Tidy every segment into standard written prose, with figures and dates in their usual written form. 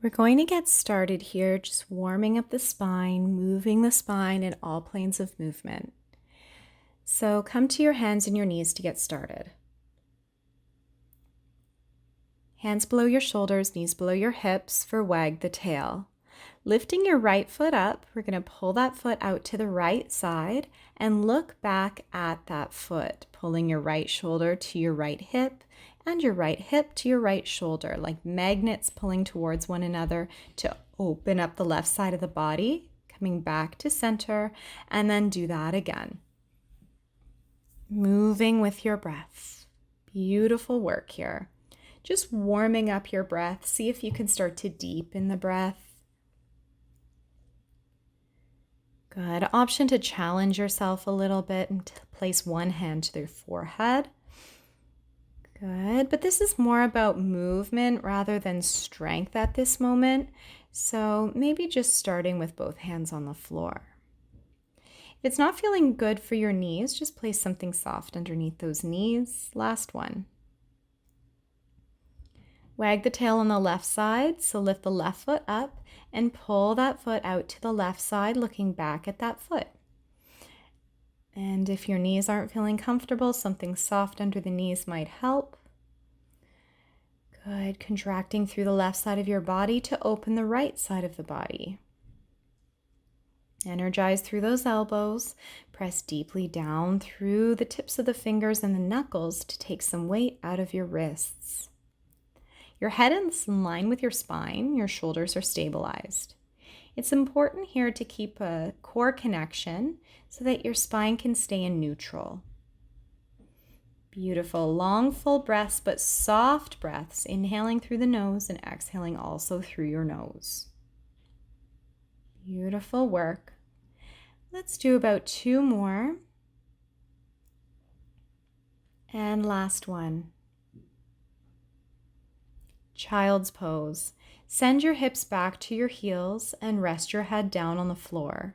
We're going to get started here, just warming up the spine, moving the spine in all planes of movement. So come to your hands and your knees to get started. Hands below your shoulders, knees below your hips for wag the tail. Lifting your right foot up, we're going to pull that foot out to the right side and look back at that foot, pulling your right shoulder to your right hip and your right hip to your right shoulder, like magnets pulling towards one another to open up the left side of the body, coming back to center, and then do that again. Moving with your breath. Beautiful work here. Just warming up your breath. See if you can start to deepen the breath. Good. Option to challenge yourself a little bit and to place one hand to their forehead. Good. But this is more about movement rather than strength at this moment. So maybe just starting with both hands on the floor. If it's not feeling good for your knees, just place something soft underneath those knees. Last one. Wag the tail on the left side, so lift the left foot up and pull that foot out to the left side, looking back at that foot. And if your knees aren't feeling comfortable, something soft under the knees might help. Good. Contracting through the left side of your body to open the right side of the body. Energize through those elbows. Press deeply down through the tips of the fingers and the knuckles to take some weight out of your wrists. Your head is in line with your spine. Your shoulders are stabilized. It's important here to keep a core connection so that your spine can stay in neutral. Beautiful. Long, full breaths, but soft breaths. Inhaling through the nose and exhaling also through your nose. Beautiful work. Let's do about 2 more. And last one. Child's pose. Send your hips back to your heels and rest your head down on the floor.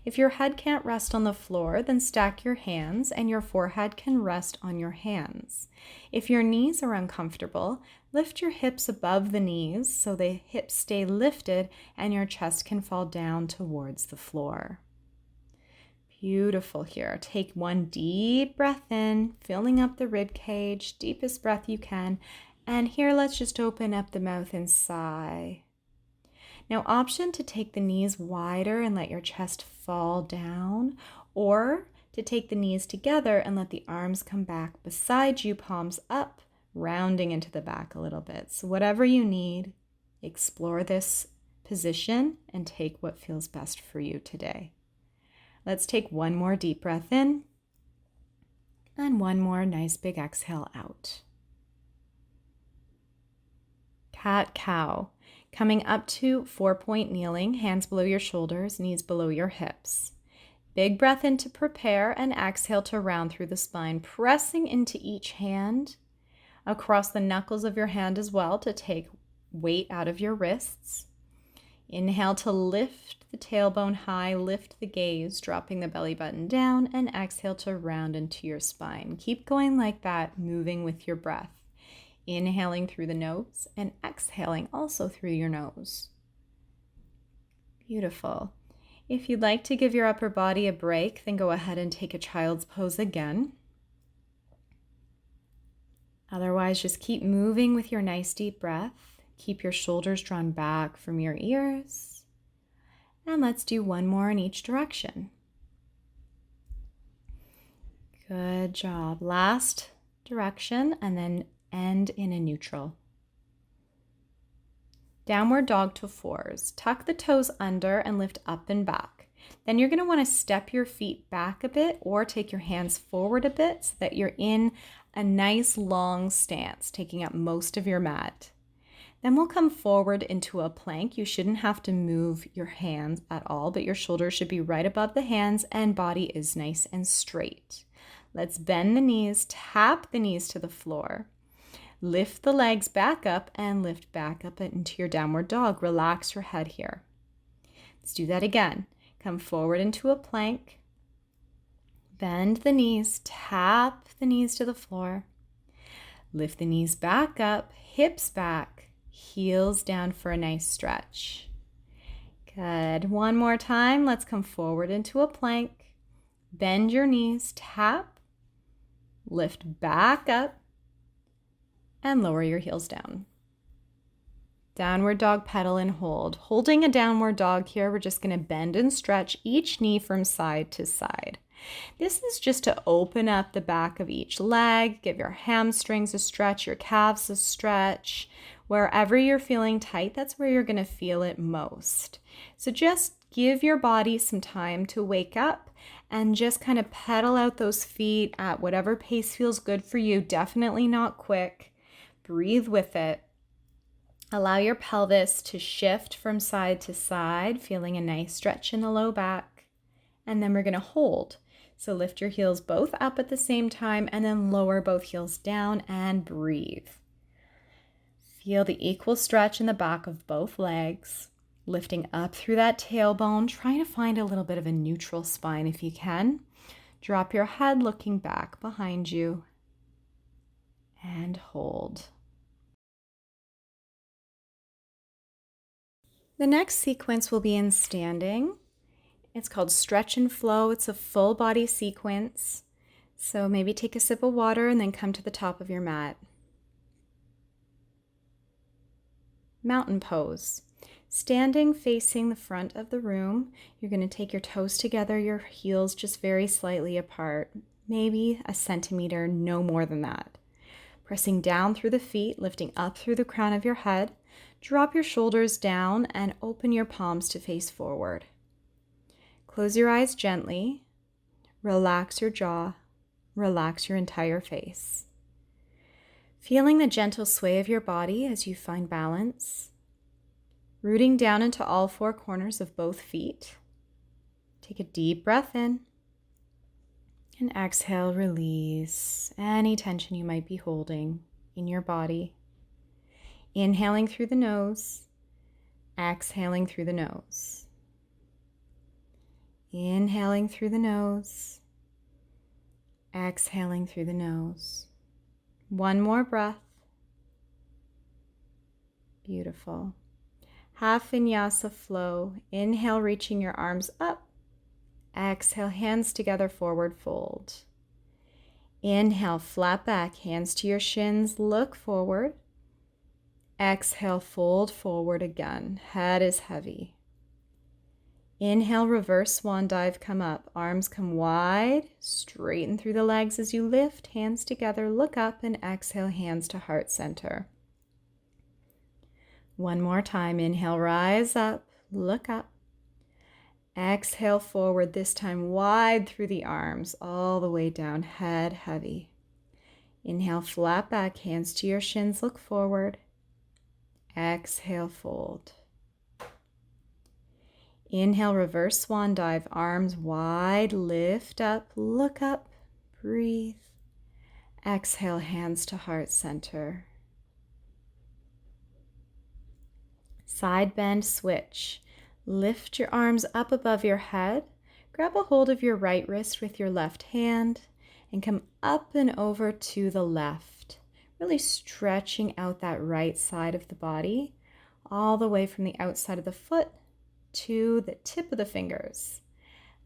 If your head can't rest on the floor, then stack your hands and your forehead can rest on your hands. If your knees are uncomfortable, lift your hips above the knees so the hips stay lifted and your chest can fall down towards the floor. Beautiful here. Take one deep breath in, filling up the rib cage, deepest breath you can. And here, let's just open up the mouth and sigh. Now, option to take the knees wider and let your chest fall down, or to take the knees together and let the arms come back beside you, palms up, rounding into the back a little bit. So whatever you need, explore this position and take what feels best for you today. Let's take one more deep breath in and one more nice big exhale out. Cat-cow, coming up to 4-point kneeling, hands below your shoulders, knees below your hips. Big breath in to prepare and exhale to round through the spine, pressing into each hand, across the knuckles of your hand as well to take weight out of your wrists. Inhale to lift the tailbone high, lift the gaze, dropping the belly button down, and exhale to round into your spine. Keep going like that, moving with your breath. Inhaling through the nose and exhaling also through your nose. Beautiful. If you'd like to give your upper body a break, then go ahead and take a child's pose again. Otherwise, just keep moving with your nice deep breath. Keep your shoulders drawn back from your ears. And let's do one more in each direction. Good job. Last direction, and then end in a neutral. Downward dog to 4s. Tuck the toes under and lift up and back. Then you're going to want to step your feet back a bit or take your hands forward a bit so that you're in a nice long stance, taking up most of your mat. Then we'll come forward into a plank. You shouldn't have to move your hands at all, but your shoulders should be right above the hands and body is nice and straight. Let's bend the knees, tap the knees to the floor. Lift the legs back up and lift back up into your downward dog. Relax your head here. Let's do that again. Come forward into a plank. Bend the knees, tap the knees to the floor. Lift the knees back up, hips back, heels down for a nice stretch. Good. One more time. Let's come forward into a plank. Bend your knees, tap, lift back up, and lower your heels down. Downward dog, pedal and hold. Holding a downward dog here, we're just going to bend and stretch each knee from side to side. This is just to open up the back of each leg, give your hamstrings a stretch, your calves a stretch. Wherever you're feeling tight, that's where you're going to feel it most. So just give your body some time to wake up and just kind of pedal out those feet at whatever pace feels good for you. Definitely not quick. Breathe with it. Allow your pelvis to shift from side to side, feeling a nice stretch in the low back. And then we're going to hold. So lift your heels both up at the same time and then lower both heels down and breathe. Feel the equal stretch in the back of both legs, lifting up through that tailbone, trying to find a little bit of a neutral spine if you can. Drop your head looking back behind you and hold. The next sequence will be in standing. It's called stretch and flow. It's a full body sequence. So maybe take a sip of water and then come to the top of your mat. Mountain pose. Standing facing the front of the room, you're going to take your toes together, your heels just very slightly apart, maybe a centimeter, no more than that. Pressing down through the feet, lifting up through the crown of your head. Drop your shoulders down and open your palms to face forward. Close your eyes gently. Relax your jaw. Relax your entire face. Feeling the gentle sway of your body as you find balance. Rooting down into all four corners of both feet. Take a deep breath in. And exhale, release any tension you might be holding in your body. Inhaling through the nose, exhaling through the nose. Inhaling through the nose, exhaling through the nose. One more breath. Beautiful. Half vinyasa flow. Inhale, reaching your arms up. Exhale, hands together, forward fold. Inhale, flat back, hands to your shins, look forward. Exhale, fold forward again. Head is heavy. Inhale, reverse swan dive, come up. Arms come wide, straighten through the legs as you lift, hands together, look up, and exhale, hands to heart center. One more time. Inhale, rise up, look up. Exhale, forward, this time wide through the arms, all the way down, head heavy. Inhale, flat back, hands to your shins, look forward. Exhale, fold. Inhale, reverse swan dive, arms wide, lift up, look up, breathe. Exhale, hands to heart center. Side bend switch. Lift your arms up above your head. Grab a hold of your right wrist with your left hand and come up and over to the left. Really stretching out that right side of the body, all the way from the outside of the foot to the tip of the fingers.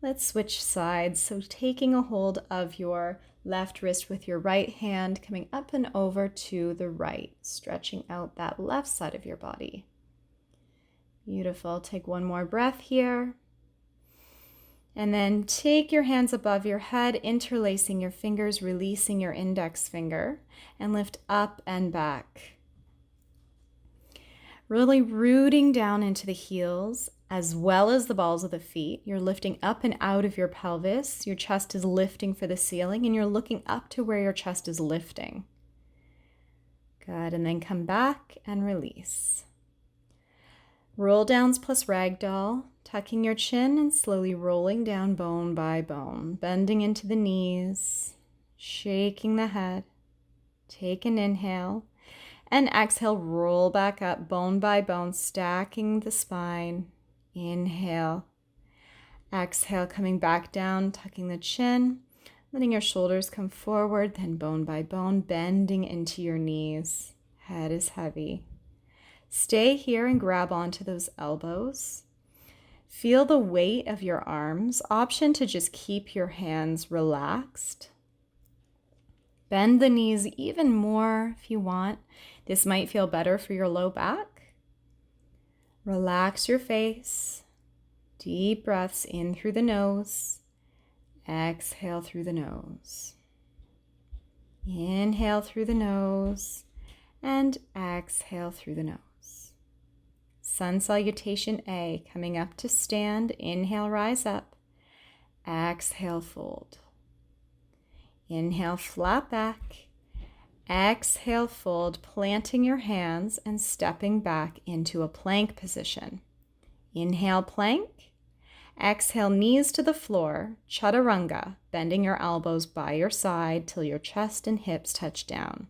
Let's switch sides. So taking a hold of your left wrist with your right hand, coming up and over to the right, stretching out that left side of your body. Beautiful. Take one more breath here. And then take your hands above your head, interlacing your fingers, releasing your index finger, and lift up and back. Really rooting down into the heels as well as the balls of the feet. You're lifting up and out of your pelvis. Your chest is lifting for the ceiling, and you're looking up to where your chest is lifting. Good. And then come back and release. Roll downs plus ragdoll, tucking your chin and slowly rolling down bone by bone, bending into the knees, shaking the head. Take an inhale and exhale, roll back up bone by bone, stacking the spine. Inhale. Exhale, coming back down, tucking the chin, letting your shoulders come forward, then bone by bone, bending into your knees. Head is heavy. Stay here and grab onto those elbows. Feel the weight of your arms. Option to just keep your hands relaxed. Bend the knees even more if you want. This might feel better for your low back. Relax your face. Deep breaths in through the nose. Exhale through the nose. Inhale through the nose and exhale through the nose. Sun salutation A, coming up to stand. Inhale, rise up. Exhale, fold. Inhale, flat back. Exhale, fold, planting your hands and stepping back into a plank position. Inhale, plank. Exhale, knees to the floor, chaturanga, bending your elbows by your side till your chest and hips touch down.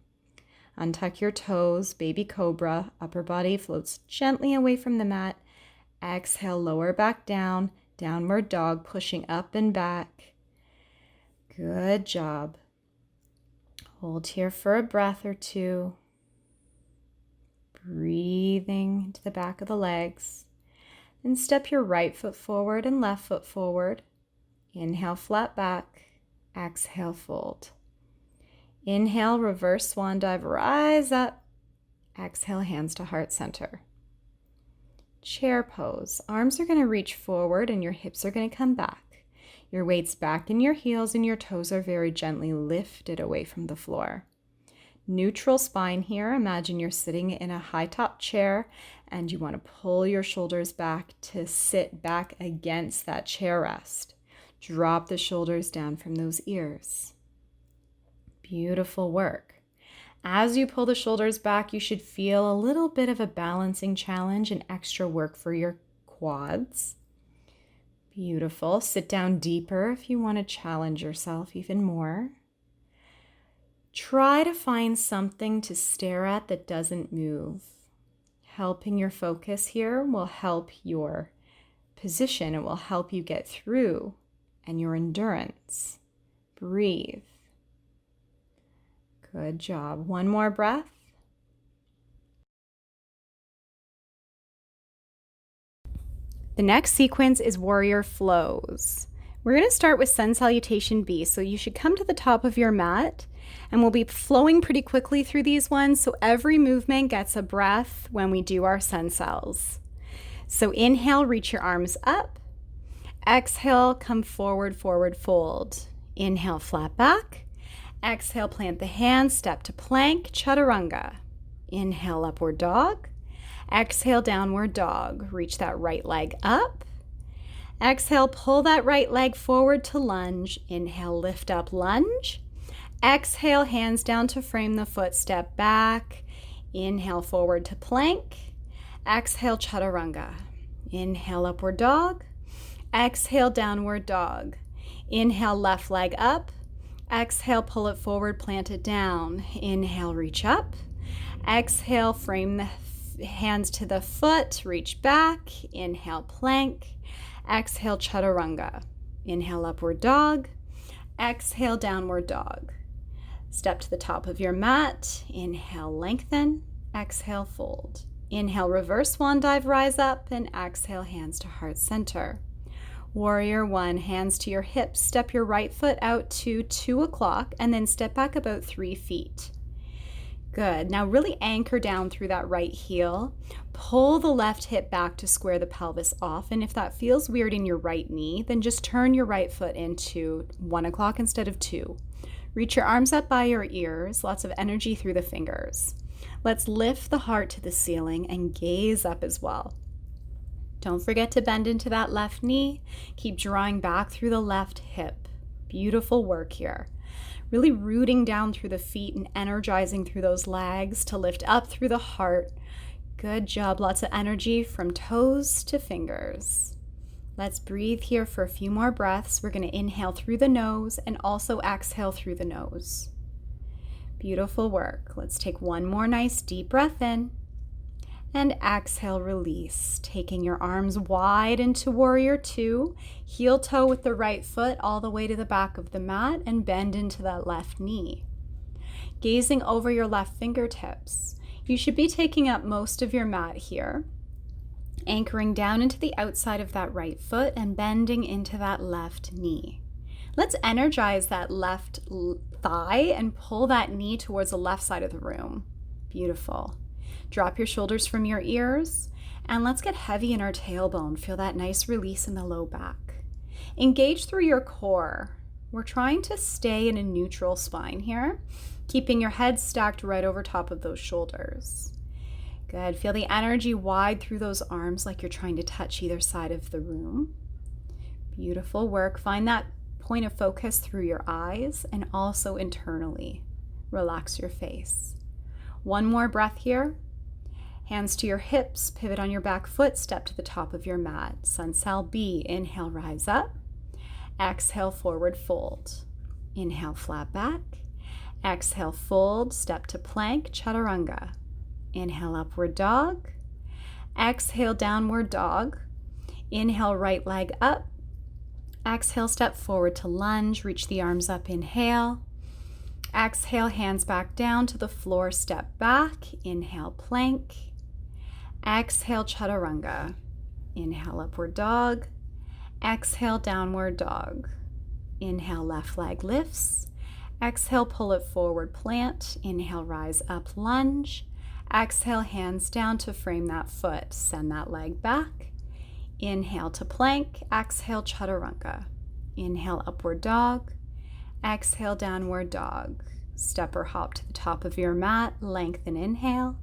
Untuck your toes, baby cobra, upper body floats gently away from the mat. Exhale, lower back down, downward dog, pushing up and back. Good job. Hold here for a breath or two. Breathing into the back of the legs. Then step your right foot forward and left foot forward. Inhale, flat back. Exhale, fold. Inhale, reverse swan dive, rise up. Exhale, hands to heart center. Chair pose. Arms are going to reach forward and your hips are going to come back. Your weight's back in your heels and your toes are very gently lifted away from the floor. Neutral spine here. Imagine you're sitting in a high top chair and you want to pull your shoulders back to sit back against that chair rest. Drop the shoulders down from those ears. Beautiful work. As you pull the shoulders back, you should feel a little bit of a balancing challenge and extra work for your quads. Beautiful. Sit down deeper if you want to challenge yourself even more. Try to find something to stare at that doesn't move. Helping your focus here will help your position. It will help you get through and your endurance. Breathe. Good job. One more breath. The next sequence is warrior flows. We're going to start with sun salutation B. So you should come to the top of your mat and we'll be flowing pretty quickly through these ones. So every movement gets a breath when we do our sun sals. So inhale, reach your arms up. Exhale, come forward, forward fold. Inhale, flat back. Exhale, plant the hands, step to plank, chaturanga. Inhale, upward dog. Exhale, downward dog. Reach that right leg up. Exhale, pull that right leg forward to lunge. Inhale, lift up, lunge. Exhale, hands down to frame the foot, step back. Inhale, forward to plank. Exhale, chaturanga. Inhale, upward dog. Exhale, downward dog. Inhale, left leg up. Exhale, pull it forward, plant it down. Inhale, reach up. Exhale, frame the hands to the foot, reach back. Inhale, plank. Exhale, chaturanga. Inhale, upward dog. Exhale, downward dog. Step to the top of your mat. Inhale, lengthen. Exhale, fold. Inhale, reverse swan dive, rise up. And exhale, hands to heart center. Warrior one, hands to your hips. Step your right foot out to 2 o'clock and then step back about 3 feet. Good. Now really anchor down through that right heel. Pull the left hip back to square the pelvis off. And if that feels weird in your right knee, then just turn your right foot into 1 o'clock instead of 2. Reach your arms up by your ears. Lots of energy through the fingers. Let's lift the heart to the ceiling and gaze up as well. Don't forget to bend into that left knee. Keep drawing back through the left hip. Beautiful work here. Really rooting down through the feet and energizing through those legs to lift up through the heart. Good job. Lots of energy from toes to fingers. Let's breathe here for a few more breaths. We're going to inhale through the nose and also exhale through the nose. Beautiful work. Let's take one more nice deep breath in. And exhale, release. Taking your arms wide into warrior two. Heel toe with the right foot all the way to the back of the mat and bend into that left knee. Gazing over your left fingertips. You should be taking up most of your mat here, anchoring down into the outside of that right foot and bending into that left knee. Let's energize that left thigh and pull that knee towards the left side of the room. Beautiful. Drop your shoulders from your ears, and let's get heavy in our tailbone. Feel that nice release in the low back. Engage through your core. We're trying to stay in a neutral spine here, keeping your head stacked right over top of those shoulders. Good. Feel the energy wide through those arms like you're trying to touch either side of the room. Beautiful work. Find that point of focus through your eyes and also internally. Relax your face. One more breath here. Hands to your hips, pivot on your back foot, step to the top of your mat. Sun Sal B. Inhale, rise up. Exhale, forward fold. Inhale, flat back. Exhale, fold, step to plank, chaturanga. Inhale, upward dog. Exhale, downward dog. Inhale, right leg up. Exhale, step forward to lunge, reach the arms up, inhale. Exhale, hands back down to the floor, step back. Inhale, plank. Exhale, chaturanga. Inhale, upward dog. Exhale, downward dog. Inhale, left leg lifts. Exhale, pull it forward, plant. Inhale, rise up, lunge. Exhale, hands down to frame that foot. Send that leg back. Inhale to plank. Exhale, chaturanga. Inhale, upward dog. Exhale, downward dog. Step or hop to the top of your mat. Lengthen, inhale.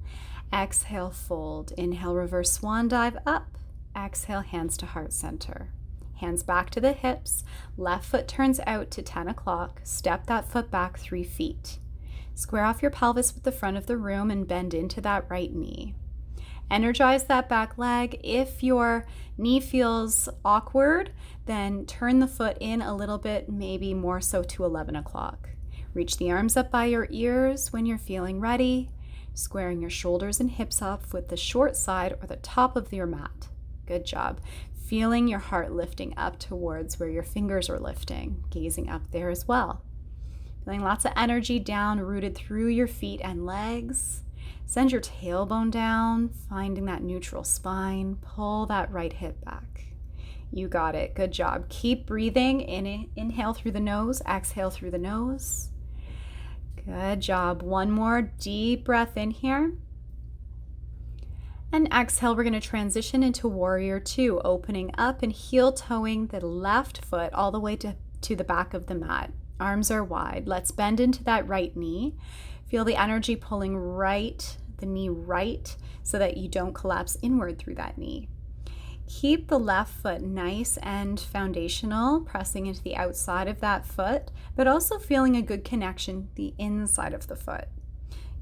Exhale, fold. Inhale, reverse swan dive up. Exhale, hands to heart center. Hands back to the hips. Left foot turns out to 10 o'clock. Step that foot back 3 feet. Square off your pelvis with the front of the room and bend into that right knee. Energize that back leg. If your knee feels awkward, then turn the foot in a little bit, maybe more so to 11 o'clock. Reach the arms up by your ears when you're feeling ready, squaring your shoulders and hips up with the short side or the top of your mat. Good job. Feeling your heart lifting up towards where your fingers are lifting, gazing up there as well. Feeling lots of energy down, rooted through your feet and legs. Send your tailbone down, finding that neutral spine. Pull that right hip back. You got it. Good job. Keep breathing. Inhale through the nose, exhale through the nose. Good job. One more deep breath in here. And exhale, we're going to transition into Warrior Two, opening up and heel-toeing the left foot all the way to the back of the mat. Arms are wide. Let's bend into that right knee. Feel the energy pulling the knee right so that you don't collapse inward through that knee. Keep the left foot nice and foundational, pressing into the outside of that foot, but also feeling a good connection the inside of the foot.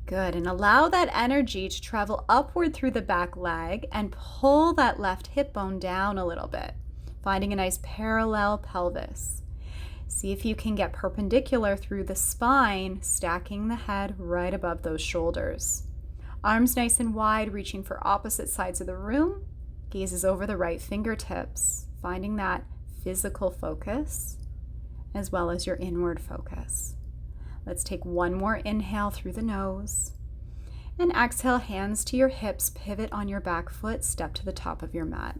Good, and allow that energy to travel upward through the back leg and pull that left hip bone down a little bit, finding a nice parallel pelvis. See if you can get perpendicular through the spine, stacking the head right above those shoulders. Arms nice and wide, reaching for opposite sides of the room. Gazes over the right fingertips, finding that physical focus as well as your inward focus. Let's take one more inhale through the nose. And exhale, hands to your hips, pivot on your back foot, step to the top of your mat.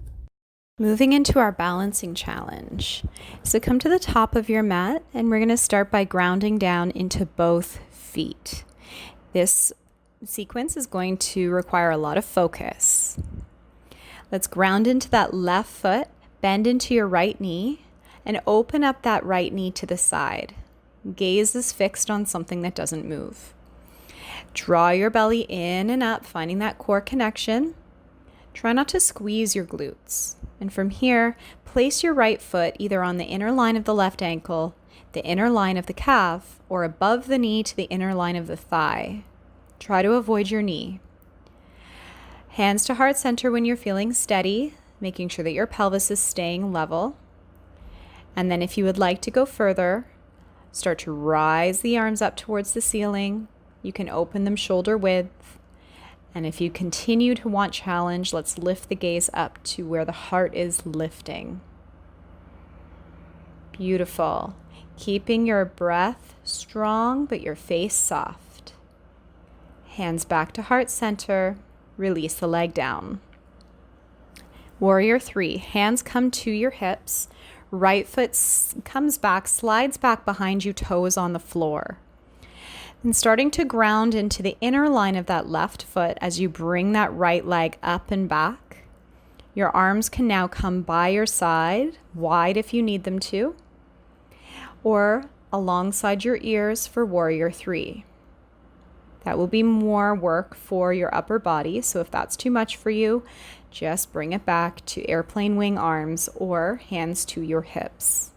Moving into our balancing challenge. So come to the top of your mat, and we're going to start by grounding down into both feet. This sequence is going to require a lot of focus. Let's ground into that left foot, bend into your right knee, and open up that right knee to the side. Gaze is fixed on something that doesn't move. Draw your belly in and up, finding that core connection. Try not to squeeze your glutes. And from here, place your right foot either on the inner line of the left ankle, the inner line of the calf, or above the knee to the inner line of the thigh. Try to avoid your knee. Hands to heart center when you're feeling steady, making sure that your pelvis is staying level. And then if you would like to go further, start to rise the arms up towards the ceiling. You can open them shoulder width. And if you continue to want challenge, let's lift the gaze up to where the heart is lifting. Beautiful. Keeping your breath strong, but your face soft. Hands back to heart center. Release the leg down. Warrior 3. Hands come to your hips. Right foot comes back, slides back behind you, toes on the floor. And starting to ground into the inner line of that left foot as you bring that right leg up and back. Your arms can now come by your side, wide if you need them to, or alongside your ears for Warrior 3. That will be more work for your upper body, so if that's too much for you, just bring it back to airplane wing arms or hands to your hips.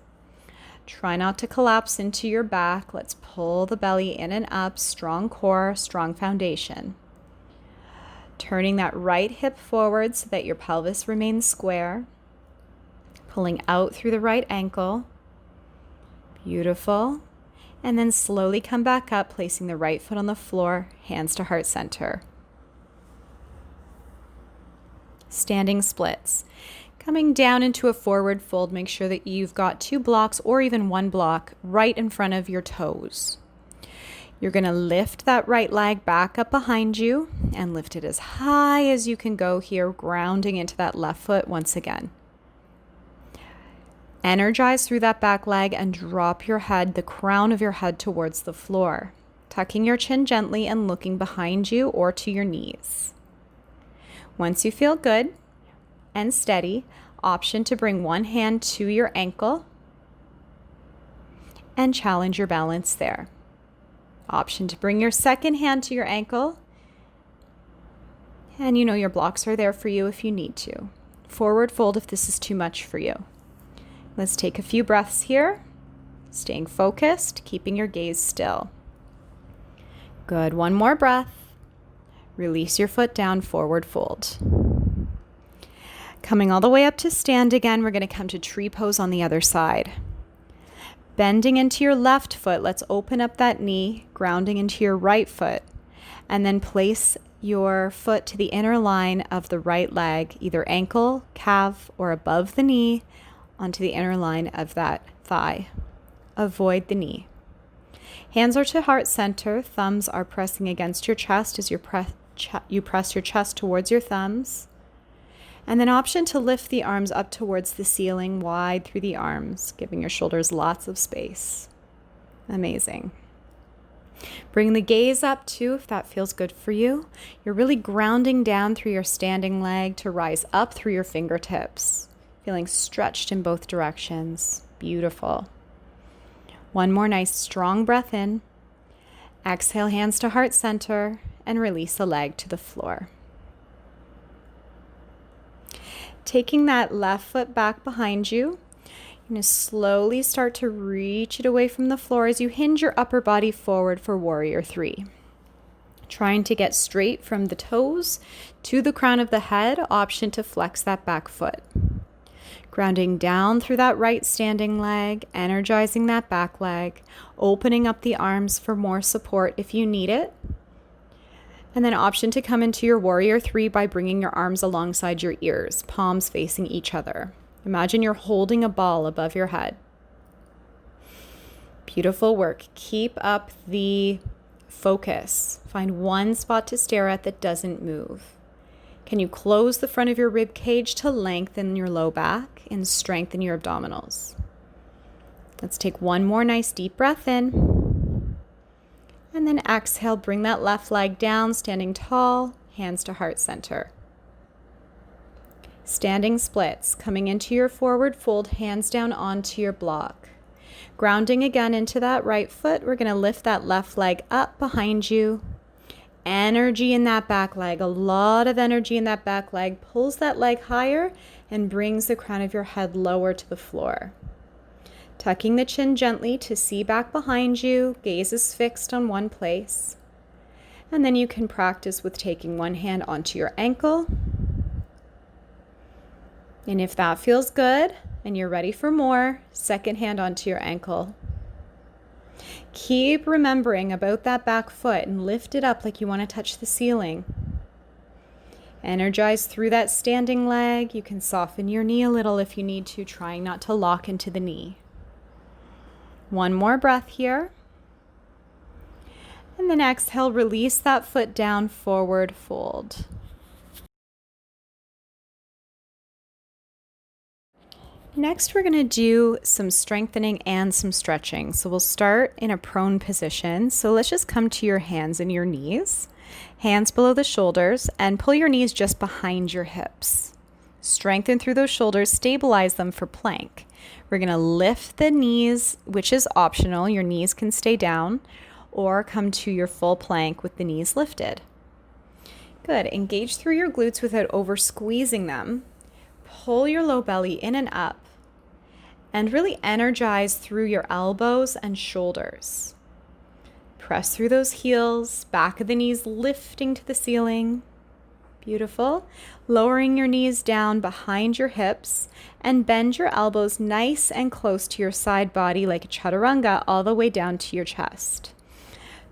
Try not to collapse into your back. Let's pull the belly in and up, strong core, strong foundation. Turning that right hip forward so that your pelvis remains square. Pulling out through the right ankle. Beautiful. And then slowly come back up, placing the right foot on the floor, hands to heart center. Standing splits. Coming down into a forward fold, make sure that you've got 2 blocks or even 1 block right in front of your toes. You're going to lift that right leg back up behind you and lift it as high as you can go here, grounding into that left foot once again. Energize through that back leg and drop your head, the crown of your head towards the floor, tucking your chin gently and looking behind you or to your knees. Once you feel good and steady, option to bring one hand to your ankle and challenge your balance there. Option to bring your second hand to your ankle, and you know your blocks are there for you if you need to. Forward fold if this is too much for you. Let's take a few breaths here, staying focused, keeping your gaze still. Good, one more breath. Release your foot down, forward fold. Coming all the way up to stand again, we're going to come to tree pose on the other side. Bending into your left foot, let's open up that knee, grounding into your right foot, and then place your foot to the inner line of the right leg, either ankle, calf, or above the knee, onto the inner line of that thigh. Avoid the knee. Hands are to heart center, thumbs are pressing against your chest as you press your chest towards your thumbs. And then option to lift the arms up towards the ceiling, wide through the arms, giving your shoulders lots of space. Amazing. Bring the gaze up too, if that feels good for you. You're really grounding down through your standing leg to rise up through your fingertips, feeling stretched in both directions. Beautiful. One more nice strong breath in. Exhale, hands to heart center, and release the leg to the floor. Taking that left foot back behind you, you're going to slowly start to reach it away from the floor as you hinge your upper body forward for Warrior 3. Trying to get straight from the toes to the crown of the head, option to flex that back foot. Grounding down through that right standing leg, energizing that back leg, opening up the arms for more support if you need it. And then option to come into your Warrior 3 by bringing your arms alongside your ears, palms facing each other. Imagine you're holding a ball above your head. Beautiful work. Keep up the focus. Find one spot to stare at that doesn't move. Can you close the front of your rib cage to lengthen your low back and strengthen your abdominals? Let's take one more nice deep breath in. And then exhale, bring that left leg down, standing tall, hands to heart center. Standing splits, coming into your forward fold, hands down onto your block. Grounding again into that right foot, we're going to lift that left leg up behind you. Energy in that back leg, a lot of energy in that back leg, pulls that leg higher and brings the crown of your head lower to the floor. Tucking the chin gently to see back behind you, gaze is fixed on one place. And then you can practice with taking one hand onto your ankle. And if that feels good and you're ready for more, second hand onto your ankle. Keep remembering about that back foot and lift it up like you want to touch the ceiling. Energize through that standing leg. You can soften your knee a little if you need to, trying not to lock into the knee. One more breath here. And then exhale, release that foot down, forward fold. Next, we're going to do some strengthening and some stretching. So we'll start in a prone position. So let's just come to your hands and your knees, hands below the shoulders, and pull your knees just behind your hips. Strengthen through those shoulders, stabilize them for plank. We're going to lift the knees, which is optional. Your knees can stay down or come to your full plank with the knees lifted. Good. Engage through your glutes without over squeezing them. Pull your low belly in and up. And really energize through your elbows and shoulders. Press through those heels, back of the knees lifting to the ceiling. Beautiful. Lowering your knees down behind your hips and bend your elbows nice and close to your side body like a chaturanga all the way down to your chest.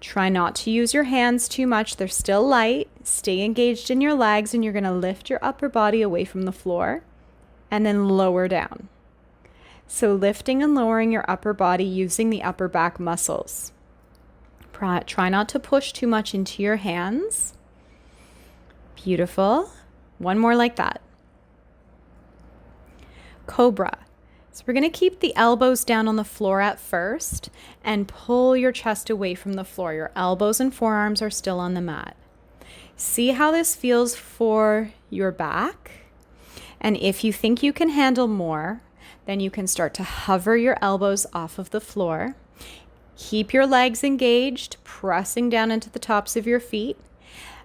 Try not to use your hands too much. They're still light. Stay engaged in your legs, and you're going to lift your upper body away from the floor and then lower down. So lifting and lowering your upper body using the upper back muscles. Try not to push too much into your hands. Beautiful. One more like that. Cobra. So we're going to keep the elbows down on the floor at first and pull your chest away from the floor. Your elbows and forearms are still on the mat. See how this feels for your back. And if you think you can handle more, then you can start to hover your elbows off of the floor. Keep your legs engaged, pressing down into the tops of your feet.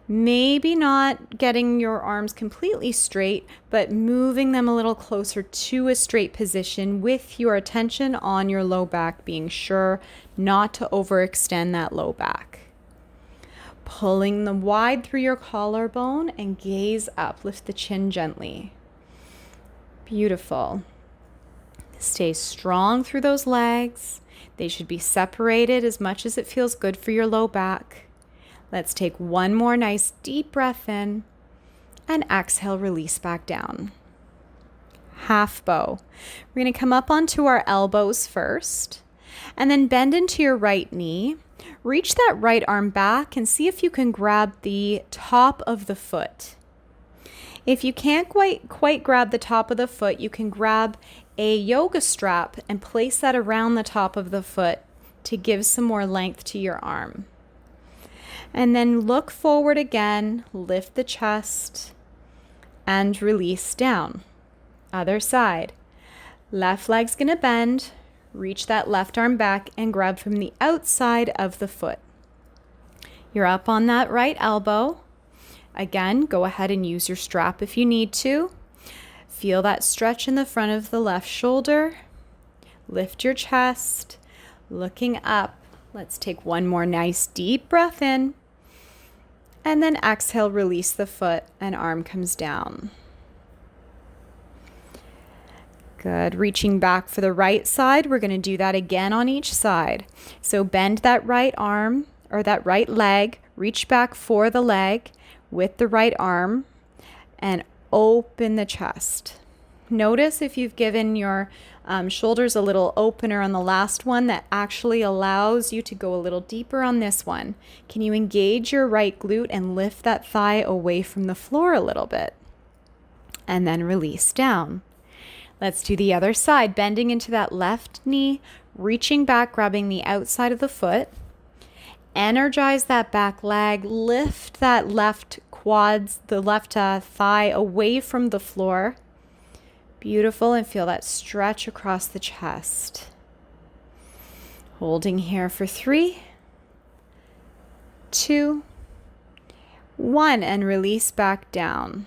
Maybe not getting your arms completely straight, but moving them a little closer to a straight position with your attention on your low back, being sure not to overextend that low back. Pulling them wide through your collarbone and gaze up. Lift the chin gently. Beautiful. Stay strong through those legs. They should be separated as much as it feels good for your low back. Let's take one more nice deep breath in and exhale, release back down. Half bow. We're going to come up onto our elbows first and then bend into your right knee. Reach that right arm back and see if you can grab the top of the foot. If you can't quite grab the top of the foot, you can grab a yoga strap and place that around the top of the foot to give some more length to your arm. And then look forward again, lift the chest, and release down. Other side. Left leg's gonna bend, reach that left arm back and grab from the outside of the foot. You're up on that right elbow. Again, go ahead and use your strap if you need to. Feel that stretch in the front of the left shoulder. Lift your chest, looking up. Let's take one more nice deep breath in. And then exhale, release the foot and arm comes down. Good. Reaching back for the right side. We're going to do that again on each side. So bend that right arm or that right leg. Reach back for the leg with the right arm and open the chest. Notice if you've given your shoulders a little opener on the last one, that actually allows you to go a little deeper on this one. Can you engage your right glute and lift that thigh away from the floor a little bit? And then release down. Let's do the other side, bending into that left knee, reaching back, grabbing the outside of the foot. Energize that back leg, lift that left quads, the left thigh away from the floor. Beautiful, and feel that stretch across the chest. Holding here for 3, 2, 1, and release back down.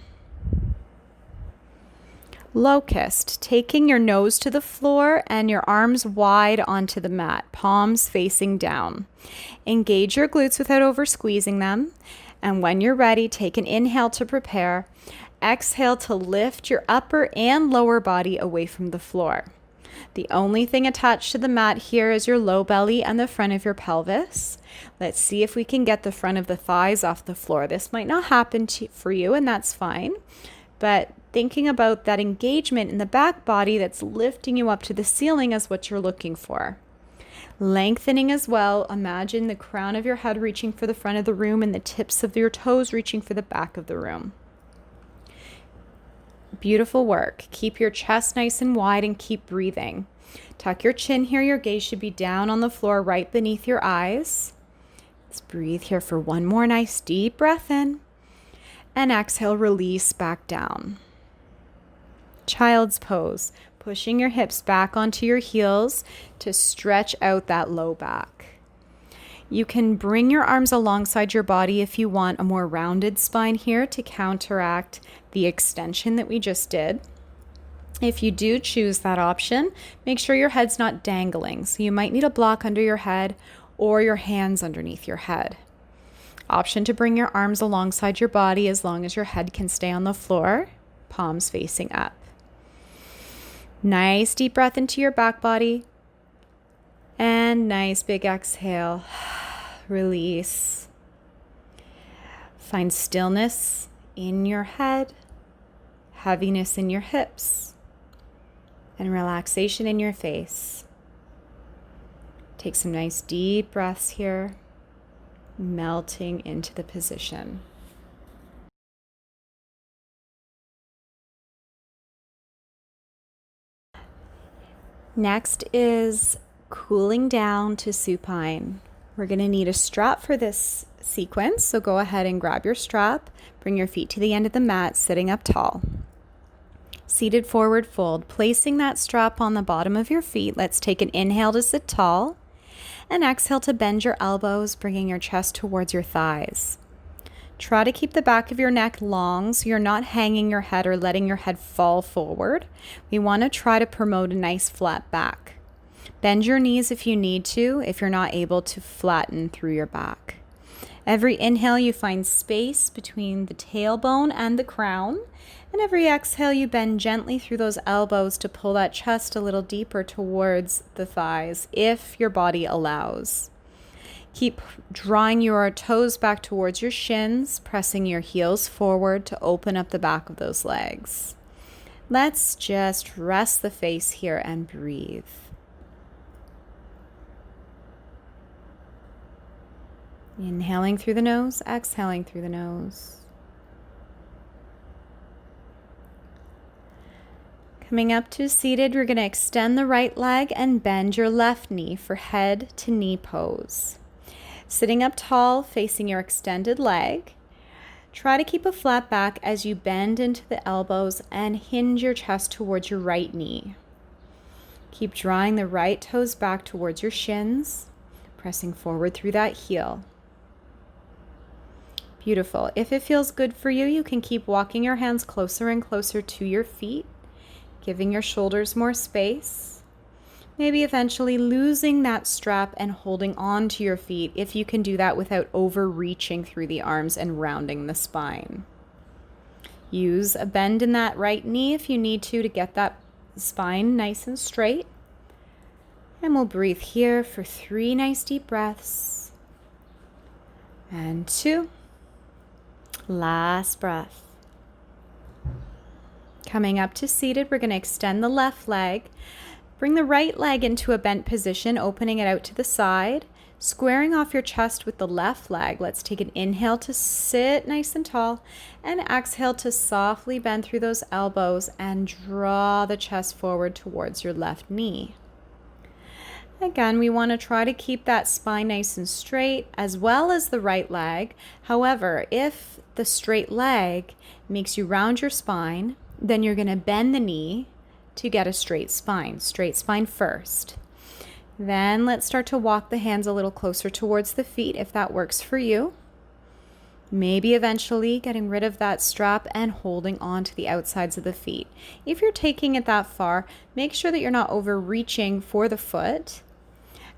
Locust, taking your nose to the floor and your arms wide onto the mat, palms facing down. Engage your glutes without over squeezing them. And when you're ready, take an inhale to prepare. Exhale to lift your upper and lower body away from the floor. The only thing attached to the mat here is your low belly and the front of your pelvis. Let's see if we can get the front of the thighs off the floor. This might not happen for you, and that's fine. But thinking about that engagement in the back body that's lifting you up to the ceiling is what you're looking for. Lengthening as well. Imagine the crown of your head reaching for the front of the room and the tips of your toes reaching for the back of the room. Beautiful work. Keep your chest nice and wide and keep breathing. Tuck your chin here. Your gaze should be down on the floor right beneath your eyes. Let's breathe here for one more nice deep breath in. And exhale, release back down. Child's pose. Pushing your hips back onto your heels to stretch out that low back. You can bring your arms alongside your body if you want a more rounded spine here to counteract the extension that we just did. If you do choose that option, make sure your head's not dangling. So you might need a block under your head or your hands underneath your head. Option to bring your arms alongside your body as long as your head can stay on the floor, palms facing up. Nice deep breath into your back body. And nice big exhale. Release. Find stillness in your head, heaviness in your hips, and relaxation in your face. Take some nice deep breaths here, melting into the position. Next is cooling down to supine. We're going to need a strap for this sequence, so go ahead and grab your strap. Bring your feet to the end of the mat, sitting up tall. Seated forward fold, placing that strap on the bottom of your feet. Let's take an inhale to sit tall, and exhale to bend your elbows, bringing your chest towards your thighs. Try to keep the back of your neck long so you're not hanging your head or letting your head fall forward. We want to try to promote a nice flat back. Bend your knees if you need to, if you're not able to flatten through your back. Every inhale, you find space between the tailbone and the crown. And every exhale, you bend gently through those elbows to pull that chest a little deeper towards the thighs, if your body allows. Keep drawing your toes back towards your shins, pressing your heels forward to open up the back of those legs. Let's just rest the face here and breathe. Inhaling through the nose, exhaling through the nose. Coming up to seated, we're going to extend the right leg and bend your left knee for head to knee pose. Sitting up tall, facing your extended leg. Try to keep a flat back as you bend into the elbows and hinge your chest towards your right knee. Keep drawing the right toes back towards your shins, pressing forward through that heel. Beautiful. If it feels good for you, you can keep walking your hands closer and closer to your feet, giving your shoulders more space. Maybe eventually losing that strap and holding on to your feet if you can do that without overreaching through the arms and rounding the spine. Use a bend in that right knee if you need to get that spine nice and straight. And we'll breathe here for 3 nice deep breaths. And 2. Last breath. Coming up to seated, we're going to extend the left leg. Bring the right leg into a bent position, opening it out to the side, squaring off your chest with the left leg. Let's take an inhale to sit nice and tall, and exhale to softly bend through those elbows and draw the chest forward towards your left knee. Again, we want to try to keep that spine nice and straight, as well as the right leg. However, if the straight leg makes you round your spine, then you're going to bend the knee to get a straight spine first. Then let's start to walk the hands a little closer towards the feet if that works for you. Maybe eventually getting rid of that strap and holding on to the outsides of the feet. If you're taking it that far, make sure that you're not overreaching for the foot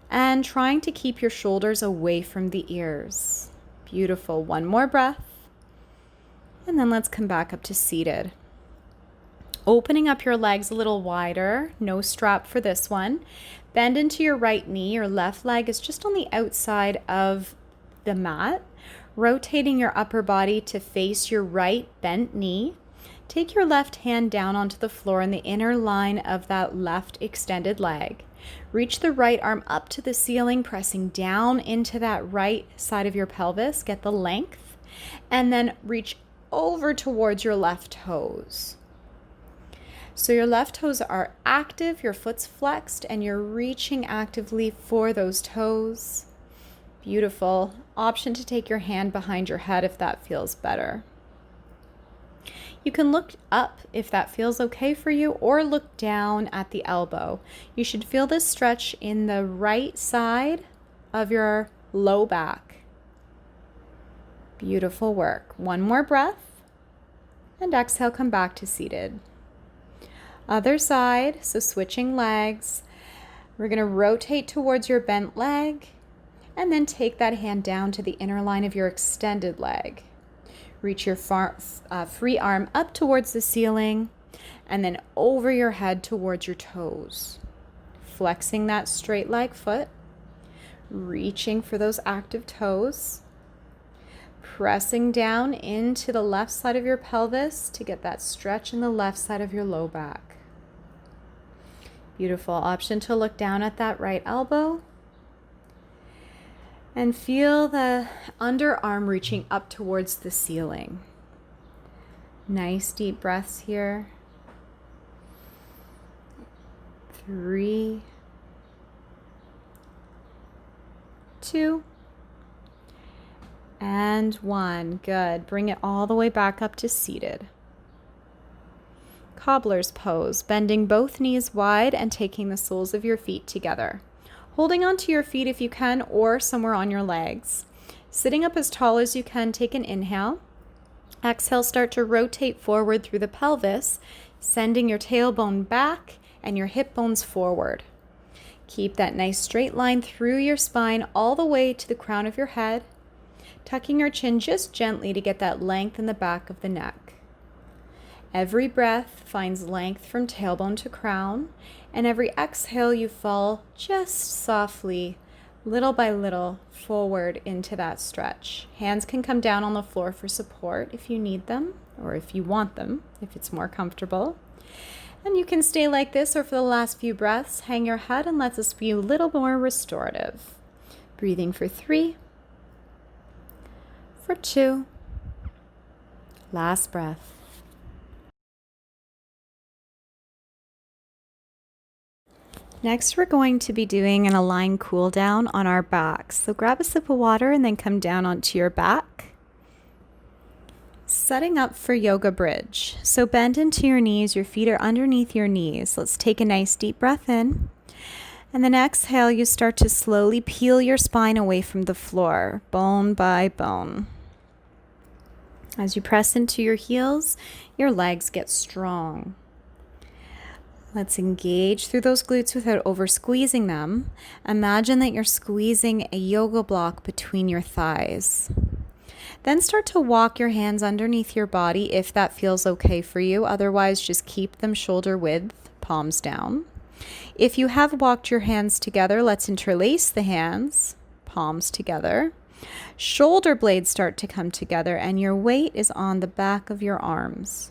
and trying to keep your shoulders away from the ears. Beautiful. One more breath. And then let's come back up to seated. Opening up your legs a little wider, no strap for this one. Bend into your right knee. Your left leg is just on the outside of the mat. Rotating your upper body to face your right bent knee. Take your left hand down onto the floor in the inner line of that left extended leg. Reach the right arm up to the ceiling, pressing down into that right side of your pelvis. Get the length. And then reach over towards your left toes. So your left toes are active, your foot's flexed, and you're reaching actively for those toes. Beautiful. Option to take your hand behind your head if that feels better. You can look up if that feels okay for you, or look down at the elbow. You should feel this stretch in the right side of your low back. Beautiful work. One more breath, and exhale, come back to seated. Other side, so switching legs. We're going to rotate towards your bent leg, and then take that hand down to the inner line of your extended leg. Reach your free arm up towards the ceiling, and then over your head towards your toes. Flexing that straight leg foot, reaching for those active toes. Pressing down into the left side of your pelvis to get that stretch in the left side of your low back. Beautiful. Option to look down at that right elbow. And feel the underarm reaching up towards the ceiling. Nice deep breaths here. 3, 2, and 1. Good. Bring it all the way back up to seated. Cobbler's pose, bending both knees wide and taking the soles of your feet together. Holding onto your feet if you can, or somewhere on your legs. Sitting up as tall as you can, take an inhale. Exhale, start to rotate forward through the pelvis, sending your tailbone back and your hip bones forward. Keep that nice straight line through your spine all the way to the crown of your head, tucking your chin just gently to get that length in the back of the neck. Every breath finds length from tailbone to crown, and every exhale you fall just softly, little by little, forward into that stretch. Hands can come down on the floor for support if you need them, or if you want them, if it's more comfortable. And you can stay like this, or for the last few breaths, hang your head and let this be a little more restorative. Breathing for 3, for 2, last breath. Next, we're going to be doing an aligned cool down on our backs. So grab a sip of water and then come down onto your back. Setting up for yoga bridge. So bend into your knees, your feet are underneath your knees. Let's take a nice deep breath in. And then exhale, you start to slowly peel your spine away from the floor, bone by bone. As you press into your heels, your legs get strong. Let's engage through those glutes without over squeezing them. Imagine that you're squeezing a yoga block between your thighs. Then start to walk your hands underneath your body if that feels okay for you. Otherwise, just keep them shoulder width, palms down. If you have walked your hands together, let's interlace the hands, palms together. Shoulder blades start to come together and your weight is on the back of your arms.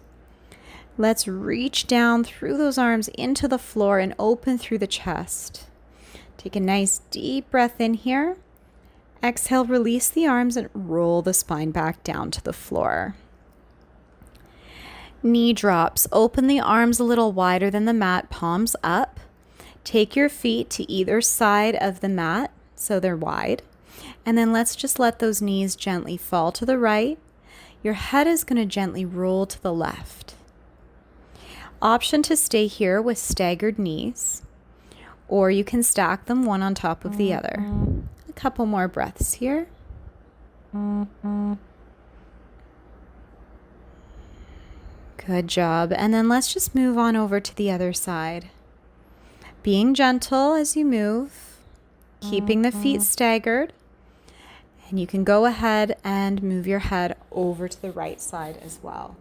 Let's reach down through those arms into the floor and open through the chest. Take a nice deep breath in here. Exhale, release the arms and roll the spine back down to the floor. Knee drops. Open the arms a little wider than the mat, palms up. Take your feet to either side of the mat so they're wide. And then let's just let those knees gently fall to the right. Your head is going to gently roll to the left. Option to stay here with staggered knees, or you can stack them one on top of the other. A couple more breaths here. Good job. And then let's just move on over to the other side. Being gentle as you move, keeping the feet staggered, and you can go ahead and move your head over to the right side as well.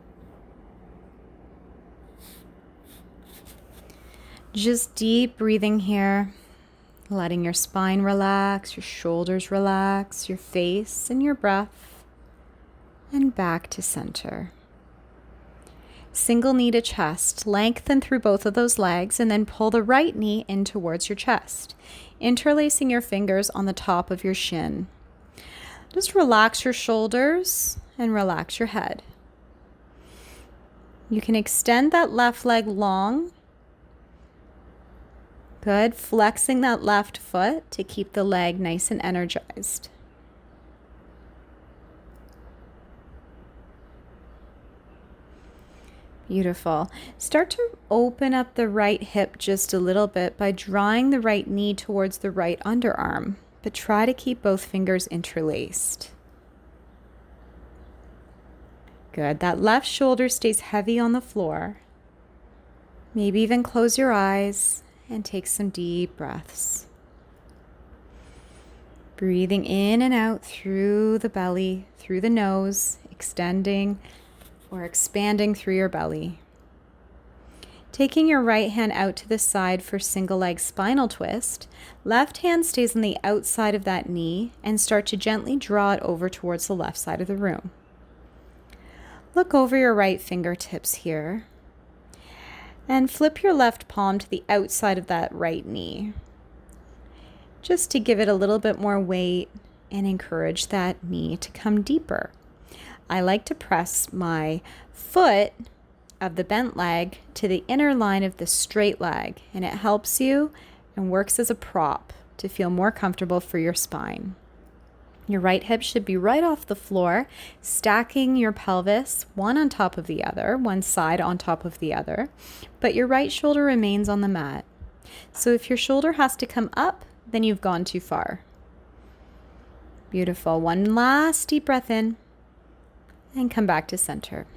Just deep breathing here, letting your spine relax, your shoulders relax, your face and your breath, and back to center. Single knee to chest. Lengthen through both of those legs and then pull the right knee in towards your chest, interlacing your fingers on the top of your shin. Just relax your shoulders and relax your head. You can extend that left leg long. Good. Flexing that left foot to keep the leg nice and energized. Beautiful. Start to open up the right hip just a little bit by drawing the right knee towards the right underarm, but try to keep both fingers interlaced. Good. That left shoulder stays heavy on the floor. Maybe even close your eyes and take some deep breaths. Breathing in and out through the belly, through the nose, extending or expanding through your belly. Taking your right hand out to the side for single leg spinal twist, left hand stays on the outside of that knee and start to gently draw it over towards the left side of the room. Look over your right fingertips here and flip your left palm to the outside of that right knee, just to give it a little bit more weight and encourage that knee to come deeper. I like to press my foot of the bent leg to the inner line of the straight leg, and it helps you and works as a prop to feel more comfortable for your spine. Your right hip should be right off the floor, stacking your pelvis one on top of the other, one side on top of the other, but your right shoulder remains on the mat. So if your shoulder has to come up, then you've gone too far. Beautiful. One last deep breath in. And come back to center.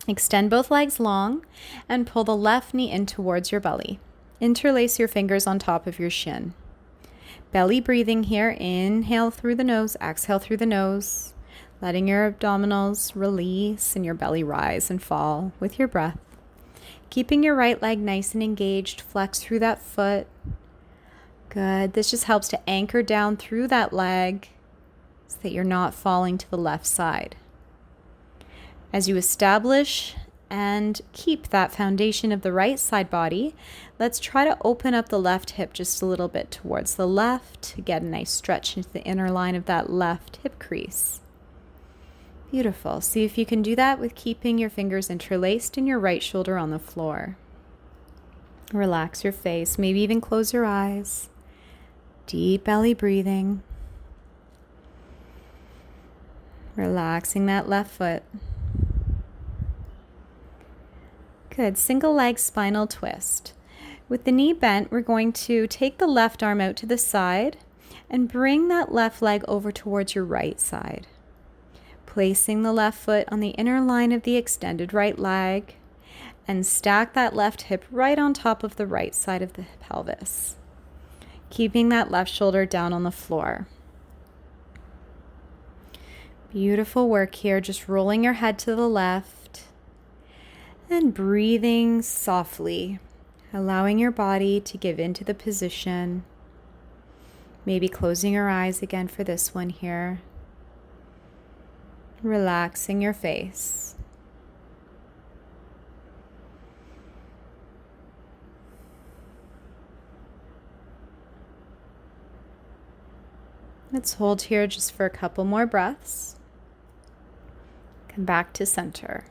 Extend both legs long and pull the left knee in towards your belly. Interlace your fingers on top of your shin. Belly breathing here. Inhale through the nose, exhale through the nose, letting your abdominals release and your belly rise and fall with your breath. Keeping your right leg nice and engaged, flex through that foot. Good. This just helps to anchor down through that leg so that you're not falling to the left side. As you establish and keep that foundation of the right side body, let's try to open up the left hip just a little bit towards the left to get a nice stretch into the inner line of that left hip crease. Beautiful. See if you can do that with keeping your fingers interlaced and your right shoulder on the floor. Relax your face, maybe even close your eyes. Deep belly breathing. Relaxing that left foot. Good. Single leg spinal twist. With the knee bent, we're going to take the left arm out to the side and bring that left leg over towards your right side. Placing the left foot on the inner line of the extended right leg and stack that left hip right on top of the right side of the pelvis. Keeping that left shoulder down on the floor. Beautiful work here, just rolling your head to the left and breathing softly, allowing your body to give into the position. Maybe closing your eyes again for this one here. Relaxing your face. Let's hold here just for a couple more breaths. Come back to center.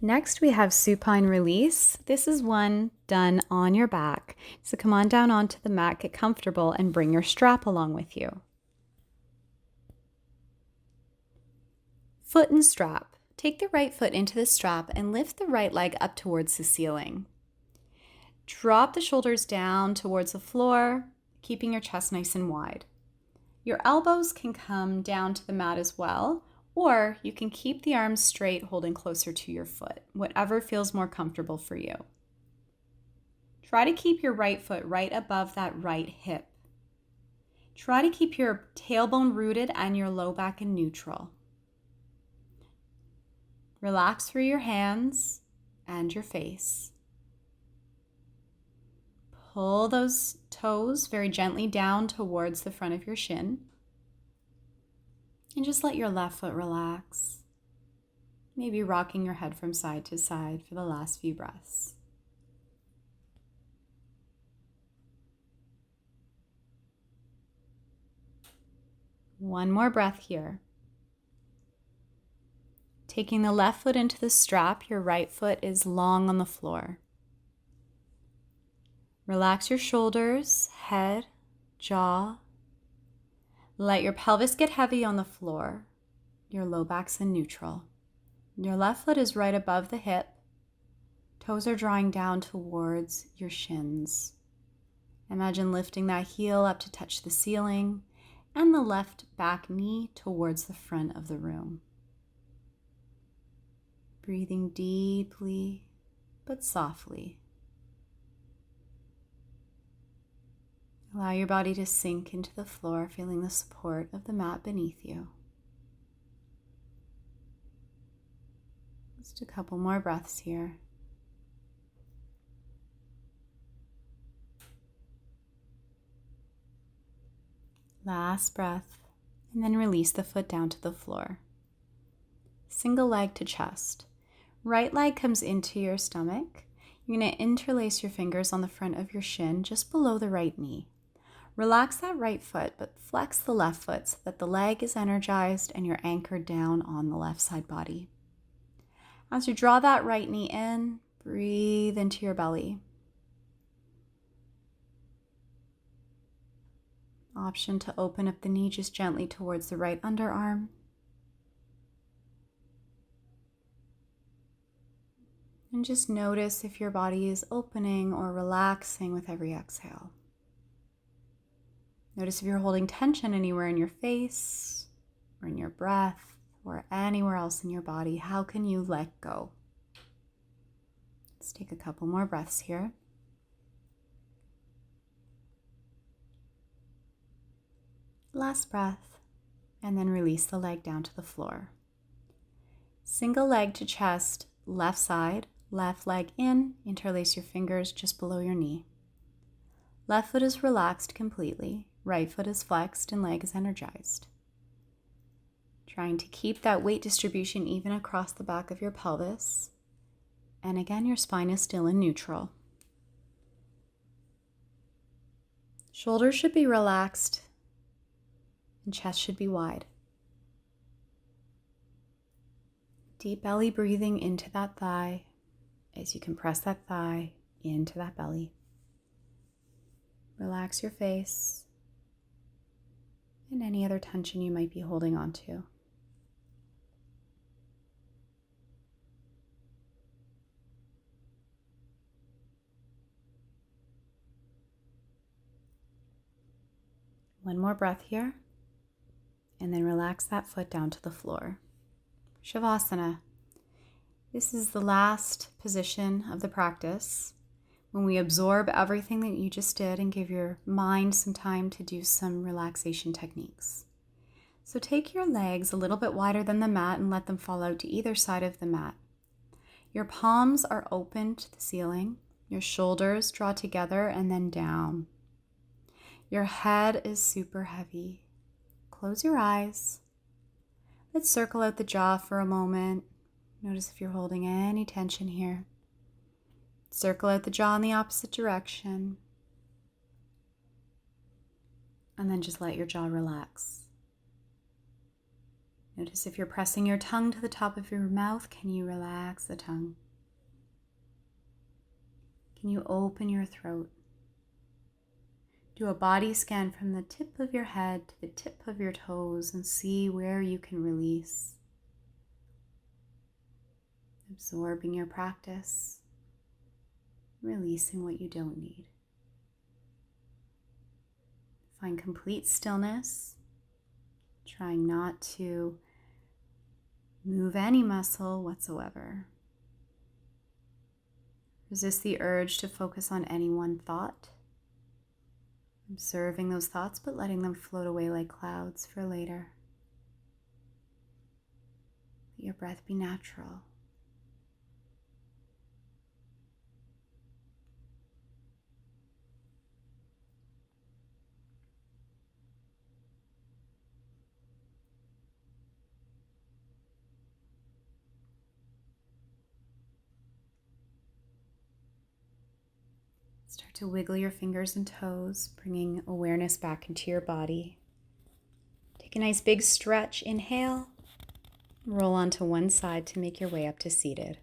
Next, we have supine release. This is one done on your back. So come on down onto the mat, get comfortable, and bring your strap along with you. Foot and strap. Take the right foot into the strap and lift the right leg up towards the ceiling. Drop the shoulders down towards the floor, keeping your chest nice and wide. Your elbows can come down to the mat as well, or you can keep the arms straight, holding closer to your foot, whatever feels more comfortable for you. Try to keep your right foot right above that right hip. Try to keep your tailbone rooted and your low back in neutral. Relax through your hands and your face. Pull those toes very gently down towards the front of your shin. And just let your left foot relax. Maybe rocking your head from side to side for the last few breaths. One more breath here. Taking the left foot into the strap, your right foot is long on the floor. Relax your shoulders, head, jaw. Let your pelvis get heavy on the floor. Your low back's in neutral. Your left foot is right above the hip. Toes are drawing down towards your shins. Imagine lifting that heel up to touch the ceiling and the left back knee towards the front of the room. Breathing deeply but softly. Allow your body to sink into the floor, feeling the support of the mat beneath you. Just a couple more breaths here. Last breath, and then release the foot down to the floor. Single leg to chest. Right leg comes into your stomach. You're going to interlace your fingers on the front of your shin, just below the right knee. Relax that right foot, but flex the left foot so that the leg is energized and you're anchored down on the left side body. As you draw that right knee in, breathe into your belly. Option to open up the knee just gently towards the right underarm. And just notice if your body is opening or relaxing with every exhale. Notice if you're holding tension anywhere in your face or in your breath or anywhere else in your body. How can you let go? Let's take a couple more breaths here. Last breath, and then release the leg down to the floor. Single leg to chest, left side, left leg in, interlace your fingers just below your knee. Left foot is relaxed completely, right foot is flexed and leg is energized. Trying to keep that weight distribution even across the back of your pelvis. And again, your spine is still in neutral. Shoulders should be relaxed and chest should be wide. Deep belly breathing into that thigh as you compress that thigh into that belly. Relax your face and any other tension you might be holding on to. One more breath here, and then relax that foot down to the floor. Shavasana. This is the last position of the practice when we absorb everything that you just did and give your mind some time to do some relaxation techniques. So take your legs a little bit wider than the mat and let them fall out to either side of the mat. Your palms are open to the ceiling. Your shoulders draw together and then down. Your head is super heavy. Close your eyes. Let's circle out the jaw for a moment. Notice if you're holding any tension here. Circle out the jaw in the opposite direction. And then just let your jaw relax. Notice if you're pressing your tongue to the top of your mouth, can you relax the tongue? Can you open your throat? Do a body scan from the tip of your head to the tip of your toes and see where you can release. Absorbing your practice, releasing what you don't need. Find complete stillness, trying not to move any muscle whatsoever. Resist the urge to focus on any one thought. Observing those thoughts, but letting them float away like clouds for later. Let your breath be natural. to wiggle your fingers and toes, bringing awareness back into your body. Take a nice big stretch. Inhale. Roll onto one side to make your way up to seated.